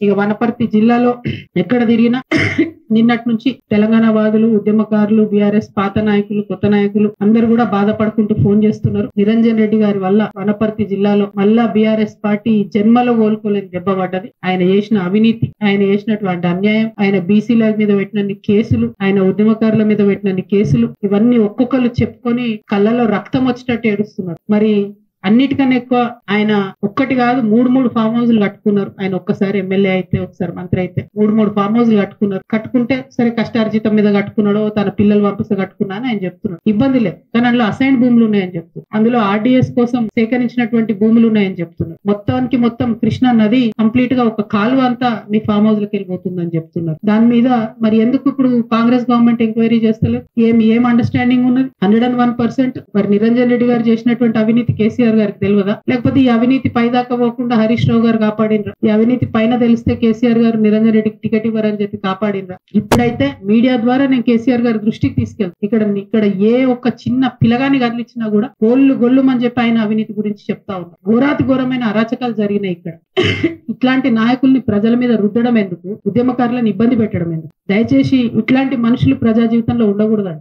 ఇక వనపర్తి జిల్లాలో ఎక్కడ తిరిగినా నిన్నటి నుంచి తెలంగాణ వాదులు, ఉద్యమకారులు, బీఆర్ఎస్ పాత నాయకులు, కొత్త నాయకులు అందరూ కూడా బాధపడుకుంటూ ఫోన్ చేస్తున్నారు. నిరంజన్ రెడ్డి గారి వల్ల వనపర్తి జిల్లాలో మళ్ళా బీఆర్ఎస్ పార్టీ జన్మలో కోలుకోలేని దెబ్బ పడ్డది. ఆయన చేసిన అవినీతి, ఆయన చేసినటువంటి అన్యాయం, ఆయన బీసీల మీద పెట్టినన్ని కేసులు, ఆయన ఉద్యమకారుల మీద పెట్టినన్ని కేసులు, ఇవన్నీ ఒక్కొక్కరు చెప్పుకొని కళ్ళలో రక్తం వచ్చేటట్టు ఏడుస్తున్నారు. మరి అన్నిటికన్నా ఎక్కువ ఆయన ఒక్కటి కాదు మూడు ఫామ్ హౌస్లు కట్టుకున్నారు. ఆయన ఒక్కసారి ఎమ్మెల్యే అయితే, ఒకసారి మంత్రి అయితే మూడు ఫామ్ హౌస్లు కట్టుకున్నారు. కట్టుకుంటే సరే కష్టార్జితం మీద కట్టుకున్నాడో, తన పిల్లలు పంపిస్తే కట్టుకున్నా అని ఆయన చెప్తున్నాడు. ఇబ్బంది లేదు, కానీ అందులో అసైన్ భూములు ఉన్నాయని చెప్తున్నారు. అందులో ఆర్డీఎస్ కోసం సేకరించినటువంటి భూములు ఉన్నాయని చెప్తున్నారు. మొత్తం కృష్ణా నది కంప్లీట్ గా ఒక కాలువ అంతా మీ ఫామ్ హౌస్ లకు వెళ్ళిపోతుందని చెప్తున్నారు. దాని మీద మరి ఎందుకు ఇప్పుడు కాంగ్రెస్ గవర్నమెంట్ ఎంక్వైరీ చేస్తలేదు? ఏం అండర్స్టాండింగ్ ఉన్నది? 101%. మరి నిరంజన్ రెడ్డి గారు చేసినటువంటి అవినీతి కేసీఆర్ గారికి తెలియదా? లేకపోతే ఈ అవినీతి పై దాకా పోకుండా హరీష్ రావు గారు కాపాడినరా? ఈ అవినీతి పైన తెలిస్తే కేసీఆర్ గారు నిరంజన్ రెడ్డికి టికెట్ ఇవ్వరని చెప్పి కాపాడినరా? ఇప్పుడైతే మీడియా ద్వారా నేను కేసీఆర్ గారి దృష్టికి తీసుకెళ్తాను. ఇక్కడ ఏ ఒక్క చిన్న పిల్లగాని కదిలిచ్చినా కూడా గొల్లు అని చెప్పి ఆయన అవినీతి గురించి చెప్తా ఉన్నారు. ఘోరాతి ఘోరమైన అరాచకాలు జరిగినాయి ఇక్కడ. ఇట్లాంటి నాయకుల్ని ప్రజల మీద రుద్దడం ఎందుకు? ఉద్యమకారులను ఇబ్బంది పెట్టడం ఎందుకు? దయచేసి ఇట్లాంటి మనుషులు ప్రజా జీవితంలో ఉండకూడదు.